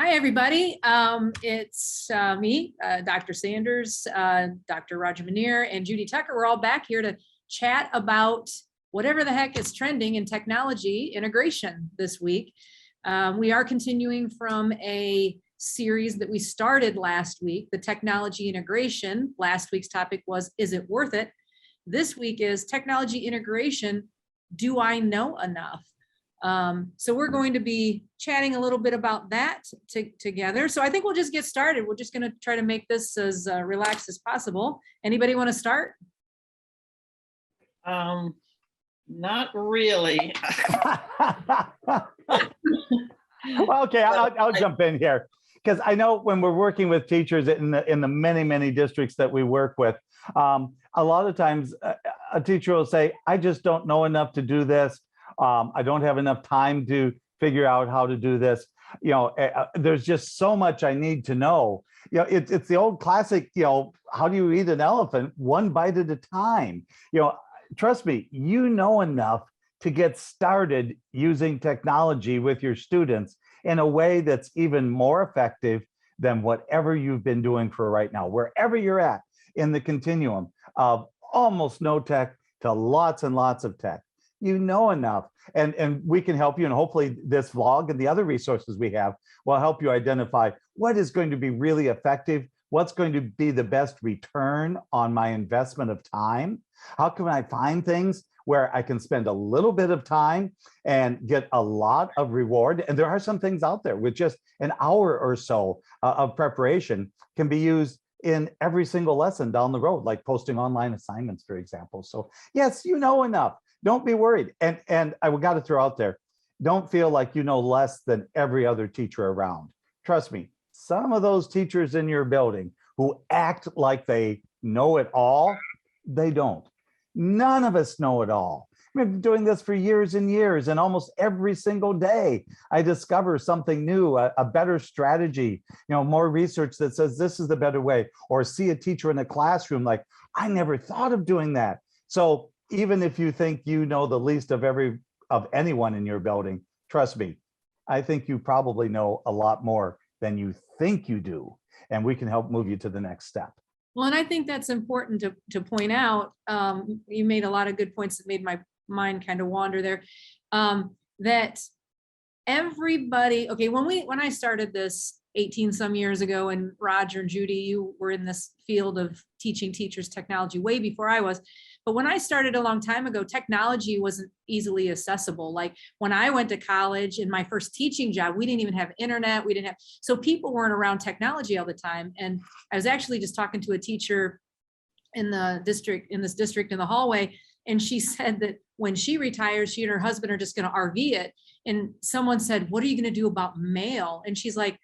Hi, everybody. It's me, Dr. Sanders, Dr. Roger Manier, and Judy Tucker. We're all back here to chat about whatever the heck is trending in technology integration this week. We are continuing from a series that we started last week, the technology integration. Last week's topic was, is it worth it? This week is technology integration. Do I know enough? So we're going to be chatting a little bit about that together. So I think we'll just get started. We're just going to try to make this as relaxed as possible. Anybody want to start? Not really. Well, okay, I'll jump in here because I know when we're working with teachers in the many districts that we work with, a lot of times a teacher will say, "I just don't know enough to do this. I don't have enough time to figure out how to do this. You know, there's just so much I need to know." You know, it's the old classic, you know, how do you eat an elephant? One bite at a time. You know, trust me, you know enough to get started using technology with your students in a way that's even more effective than whatever you've been doing for right now, wherever you're at in the continuum of almost no tech to lots and lots of tech. You know enough, and we can help you, and hopefully this vlog and the other resources we have will help you identify what is going to be really effective, what's going to be the best return on my investment of time. How can I find things where I can spend a little bit of time and get a lot of reward? And there are some things out there with just an hour or so of preparation can be used in every single lesson down the road, like posting online assignments, for example. So yes, you know enough. Don't be worried. And I got to throw out there, don't feel like you know less than every other teacher around. Trust me, some of those teachers in your building who act like they know it all, they don't. None of us know it all. I've been doing this for years and years, and almost every single day I discover something new, a better strategy, you know, more research that says this is the better way, or see a teacher in a classroom like, I never thought of doing that. So even if you think you know the least of anyone in your building, trust me, I think you probably know a lot more than you think you do, and we can help move you to the next step. Well, and I think that's important to point out. You made a lot of good points that made my mind kind of wander there. That everybody, okay, when I started this 18 some years ago, and Roger and Judy, you were in this field of teaching teachers technology way before I was. But when I started a long time ago, technology wasn't easily accessible. Like when I went to college in my first teaching job, we didn't even have internet. So people weren't around technology all the time. And I was actually just talking to a teacher in this district in the hallway. And she said that when she retires, she and her husband are just going to RV it. And someone said, "What are you going to do about mail?" And she's like,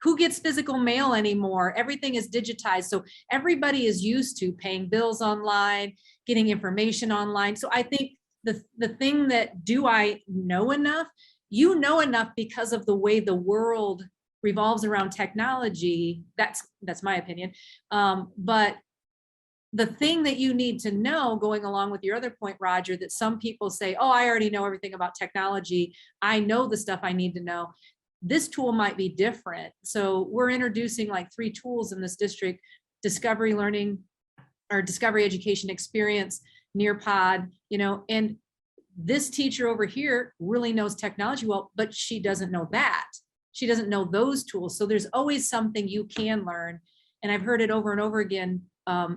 who gets physical mail anymore? Everything is digitized. So everybody is used to paying bills online, getting information online. So I think the thing that, do I know enough? You know enough because of the way the world revolves around technology. That's my opinion. But the thing that you need to know, going along with your other point, Roger, that some people say, oh, I already know everything about technology. I know the stuff I need to know. This tool might be different. So we're introducing like 3 tools in this district: discovery learning, or discovery education experience, Nearpod, you know, and this teacher over here really knows technology well, but she doesn't know that. She doesn't know those tools. So there's always something you can learn. And I've heard it over and over again,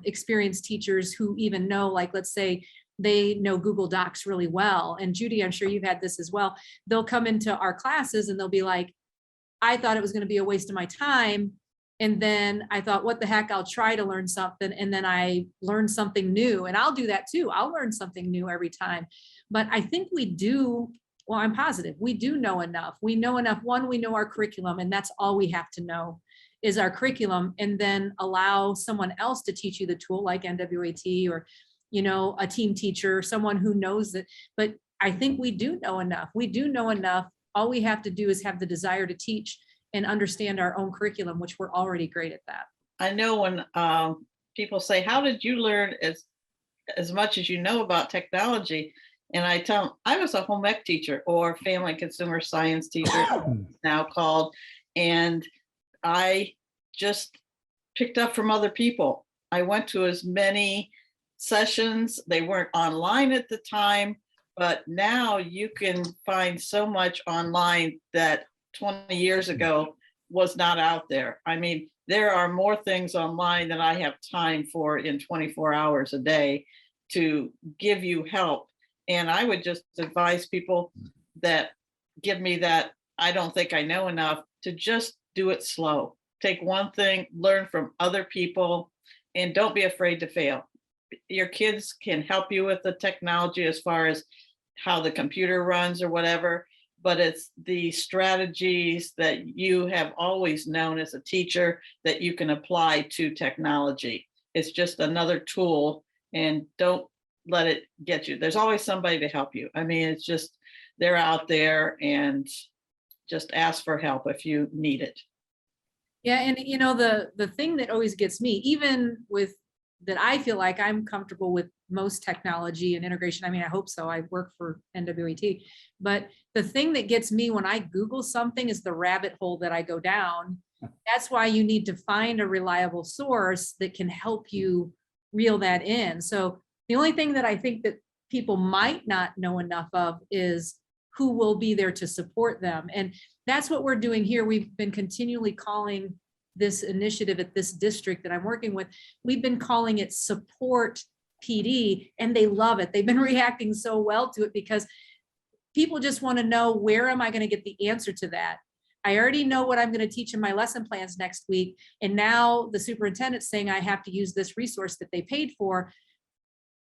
experienced teachers who even know, like, let's say they know Google Docs really well. And Judy, I'm sure you've had this as well. They'll come into our classes and they'll be like, I thought it was going to be a waste of my time. And then I thought, what the heck, I'll try to learn something. And then I learned something new. And I'll do that too. I'll learn something new every time. But I think we do, well, I'm positive we do know enough. We know enough. One, we know our curriculum, and that's all we have to know is our curriculum, and then allow someone else to teach you the tool, like NWOET, or, you know, a team teacher, someone who knows it. But I think we do know enough. We do know enough. All we have to do is have the desire to teach and understand our own curriculum, which we're already great at that. I know when people say, how did you learn as much as you know about technology? And I tell them, I was a home ec teacher, or family consumer science teacher now called. And I just picked up from other people. I went to as many sessions. They weren't online at the time, but now you can find so much online that 20 years ago was not out there. I mean, there are more things online than I have time for in 24 hours a day to give you help. And I would just advise people that give me that I don't think I know enough to just do it slow. Take one thing, learn from other people, and don't be afraid to fail. Your kids can help you with the technology as far as how the computer runs or whatever, but it's the strategies that you have always known as a teacher that you can apply to technology. It's just another tool, and don't let it get you. There's always somebody to help you. I mean, it's just, they're out there, and just ask for help if you need it. Yeah, and you know, the thing that always gets me, even with that, I feel like I'm comfortable with most technology and integration. I mean, I hope so. I work for NWET, but the thing that gets me when I Google something is the rabbit hole that I go down. That's why you need to find a reliable source that can help you reel that in. So the only thing that I think that people might not know enough of is who will be there to support them. And that's what we're doing here. We've been continually calling this initiative at this district that I'm working with, we've been calling it Support PD, and they love it. They've been reacting so well to it because people just want to know, where am I going to get the answer to that? I already know what I'm going to teach in my lesson plans next week. And now the superintendent's saying I have to use this resource that they paid for.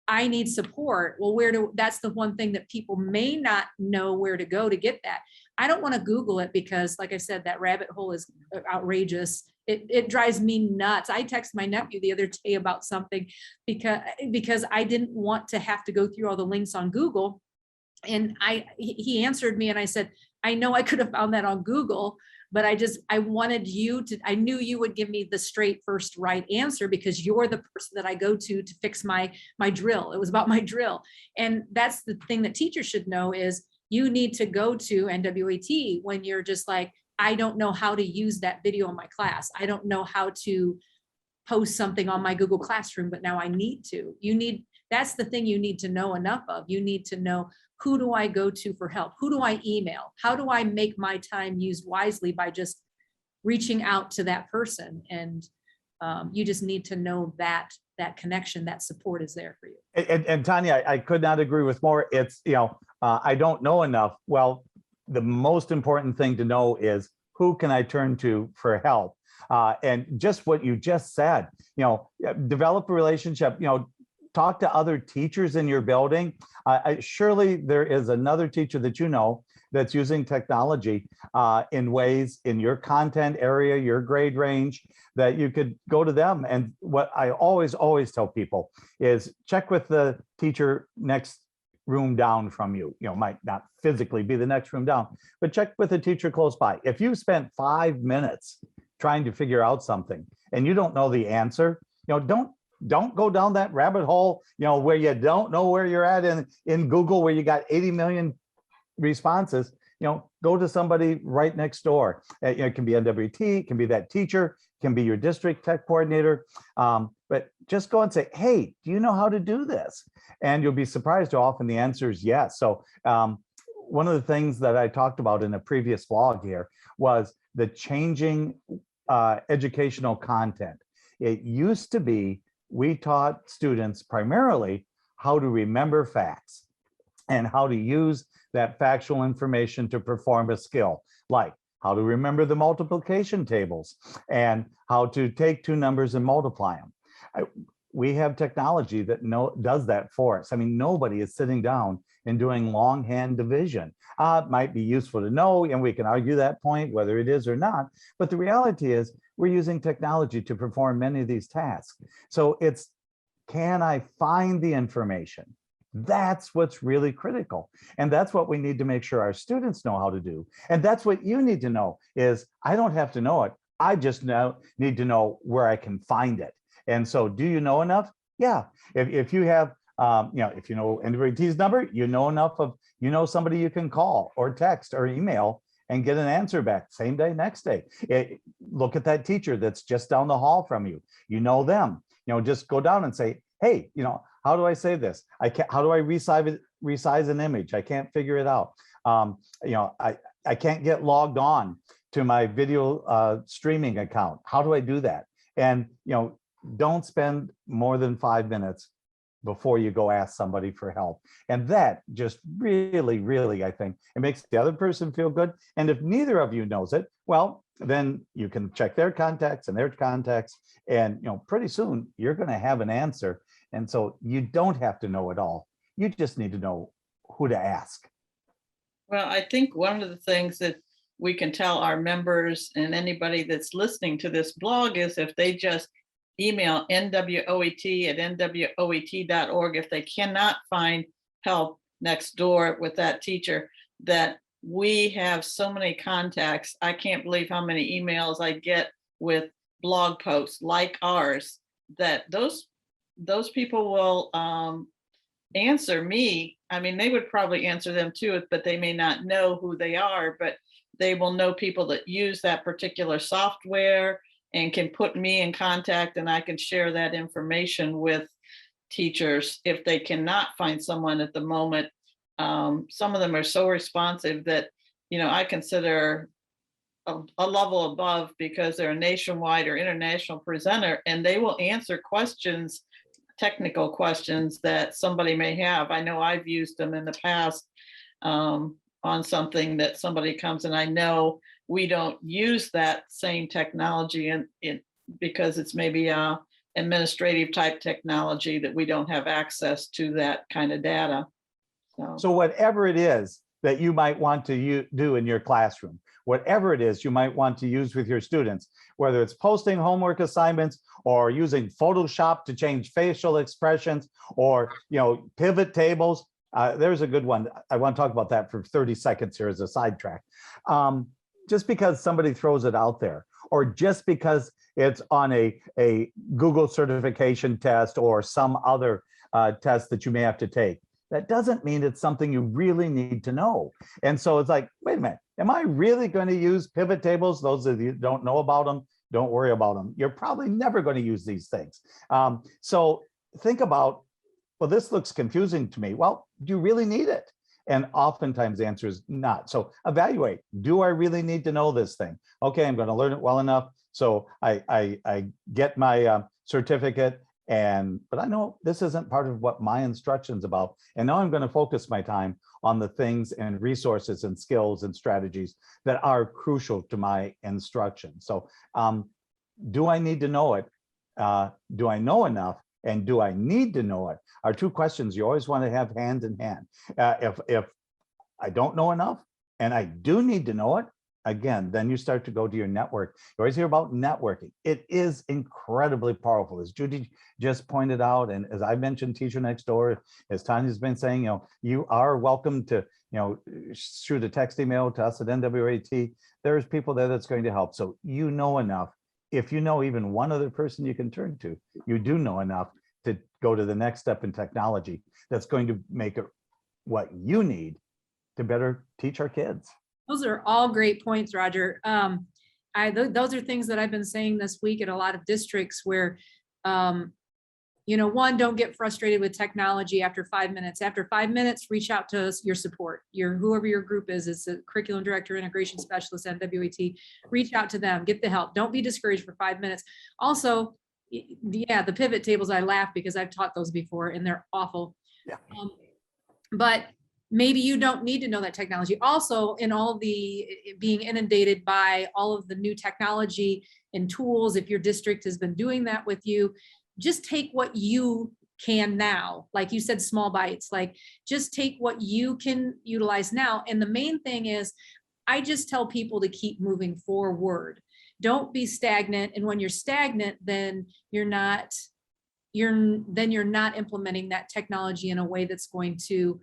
I need support. Well, that's the one thing that people may not know where to go to get that. I don't want to Google it because, like I said, that rabbit hole is outrageous. It drives me nuts. I texted my nephew the other day about something because I didn't want to have to go through all the links on Google. And he answered me and I said, I know I could have found that on Google, but I wanted you to, I knew you would give me the straight first right answer because you're the person that I go to fix my drill. It was about my drill. And that's the thing that teachers should know is you need to go to NWET when you're just like, I don't know how to use that video in my class. I don't know how to post something on my Google Classroom, but now I need to. That's the thing you need to know enough of. You need to know, who do I go to for help? Who do I email? How do I make my time used wisely by just reaching out to that person? And you just need to know that connection, that support is there for you. And Tanya, I could not agree with more. It's, I don't know enough. Well, the most important thing to know is, who can I turn to for help? And just what you just said, develop a relationship, talk to other teachers in your building. Surely there is another teacher that you know that's using technology in ways in your content area, your grade range, that you could go to them. And what I always tell people is check with the teacher next room down from you. Might not physically be the next room down, but check with a teacher close by. If you spent 5 minutes trying to figure out something and you don't know the answer, don't go down that rabbit hole, where you don't know where you're at in Google, where you got 80 million responses. Go to somebody right next door. It can be NWT, it can be that teacher, it can be your district tech coordinator. But just go and say, hey, do you know how to do this? And you'll be surprised how often the answer is yes. So one of the things that I talked about in a previous vlog here was the changing educational content. It used to be, we taught students primarily how to remember facts and how to use that factual information to perform a skill, like how to remember the multiplication tables and how to take two numbers and multiply them. We have technology that does that for us. I mean, nobody is sitting down and doing longhand division. It might be useful to know, and we can argue that point, whether it is or not. But the reality is, we're using technology to perform many of these tasks. So it's, can I find the information? That's what's really critical. And that's what we need to make sure our students know how to do. And that's what you need to know is, I don't have to know it. I just need to know where I can find it. And so, do you know enough? Yeah. If you have, if you know NWET's number, you know enough of, somebody you can call or text or email and get an answer back same day, next day. Look at that teacher that's just down the hall from you. You know them. Just go down and say, hey, how do I say this? How do I resize an image? I can't figure it out. I can't get logged on to my video streaming account. How do I do that? And don't spend more than 5 minutes before you go ask somebody for help. And that just really, really, I think it makes the other person feel good. And if neither of you knows it, well, then you can check their contacts and their contacts. And pretty soon you're going to have an answer. And so you don't have to know it all. You just need to know who to ask. Well, I think one of the things that we can tell our members and anybody that's listening to this blog is if they just email NWOET@NWOET.org if they cannot find help next door with that teacher, that we have so many contacts. I can't believe how many emails I get with blog posts like ours, that those people will answer me. I mean, they would probably answer them too, but they may not know who they are, but they will know people that use that particular software and can put me in contact, and I can share that information with teachers if they cannot find someone at the moment. Some of them are so responsive that, I consider a level above because they're a nationwide or international presenter, and they will answer questions, technical questions that somebody may have. I know I've used them in the past on something that somebody comes, and I know we don't use that same technology because it's maybe a administrative type technology that we don't have access to that kind of data. So whatever it is that you might want to do in your classroom, whatever it is you might want to use with your students, whether it's posting homework assignments or using Photoshop to change facial expressions or, pivot tables. There's a good one. I want to talk about that for 30 seconds here as a sidetrack. Just because somebody throws it out there, or just because it's on a Google certification test or some other test that you may have to take, that doesn't mean it's something you really need to know. And so it's like, wait a minute, am I really going to use pivot tables? Those of you who don't know about them, don't worry about them. You're probably never going to use these things. So think about, well, this looks confusing to me. Well, do you really need it? And oftentimes the answer is not. So evaluate, do I really need to know this thing? Okay, I'm going to learn it well enough. So I get my certificate, but I know this isn't part of what my instruction's about. And now I'm going to focus my time on the things and resources and skills and strategies that are crucial to my instruction. So do I need to know it? Do I know enough? And do I need to know it? Are two questions you always want to have hand in hand. If I don't know enough and I do need to know it, again, then you start to go to your network. You always hear about networking. It is incredibly powerful. As Judy just pointed out, and as I mentioned, Teacher Next Door, as Tanya's been saying, you are welcome to, shoot a text email to us at NWOET. There's people there that's going to help. So you know enough. If you know even one other person you can turn to, you do know enough to go to the next step in technology that's going to make it what you need to better teach our kids. Those are all great points, Roger. Those are things that I've been saying this week at a lot of districts where, one, don't get frustrated with technology after 5 minutes. After 5 minutes, reach out to your support, whoever your group is. It's a curriculum director, integration specialist, NWOET. Reach out to them, get the help. Don't be discouraged for 5 minutes. Also, the pivot tables, I laugh because I've taught those before and they're awful. Yeah. But maybe you don't need to know that technology. Also, in all of the being inundated by all of the new technology and tools, if your district has been doing that with you, just take what you can now. Like you said, small bites, like just take what you can utilize now. And the main thing is, I just tell people to keep moving forward. Don't be stagnant. And when you're stagnant, then you're not implementing that technology in a way that's going to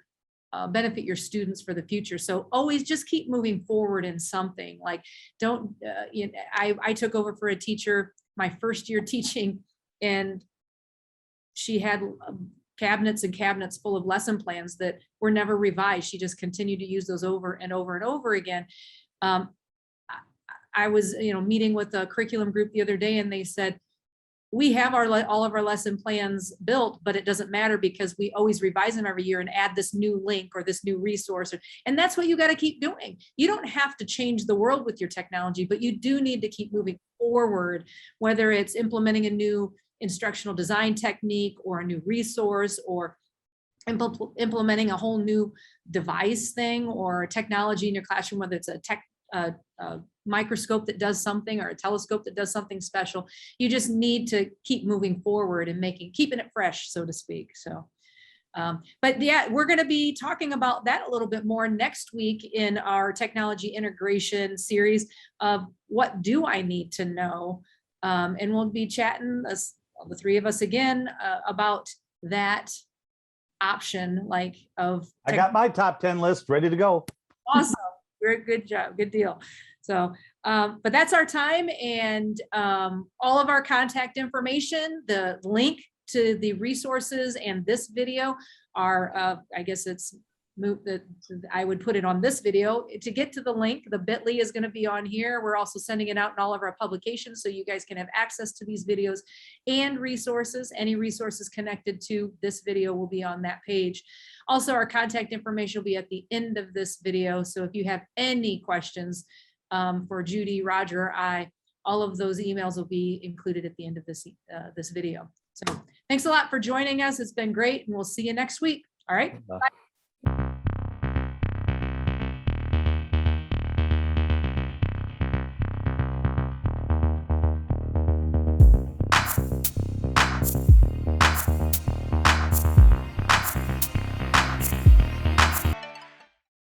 benefit your students for the future. So always just keep moving forward in something. Like don't, I took over for a teacher my first year teaching, and she had cabinets and cabinets full of lesson plans that were never revised. She just continued to use those over and over and over again. I I was, meeting with a curriculum group the other day, and they said, we have all of our lesson plans built, but it doesn't matter because we always revise them every year and add this new link or this new resource. And that's what you got to keep doing. You don't have to change the world with your technology, but you do need to keep moving forward, whether it's implementing a new instructional design technique or a new resource, or implementing a whole new device thing or technology in your classroom, whether it's a microscope that does something or a telescope that does something special. You just need to keep moving forward and keeping it fresh, so to speak. So, but yeah, we're going to be talking about that a little bit more next week in our technology integration series of what do I need to know? And we'll be chatting, the three of us again, about that option, I got my top 10 list ready to go. Awesome. Very good job. Good deal. So, but that's our time, and all of our contact information, the link to the resources and this video are, I guess I would put it on this video. To get to the link, the bit.ly is going to be on here. We're also sending it out in all of our publications so you guys can have access to these videos and resources. Any resources connected to this video will be on that page. Also, our contact information will be at the end of this video. So if you have any questions for Judy, Roger, or I, all of those emails will be included at the end of this video. So thanks a lot for joining us. It's been great, and we'll see you next week. All right. Bye.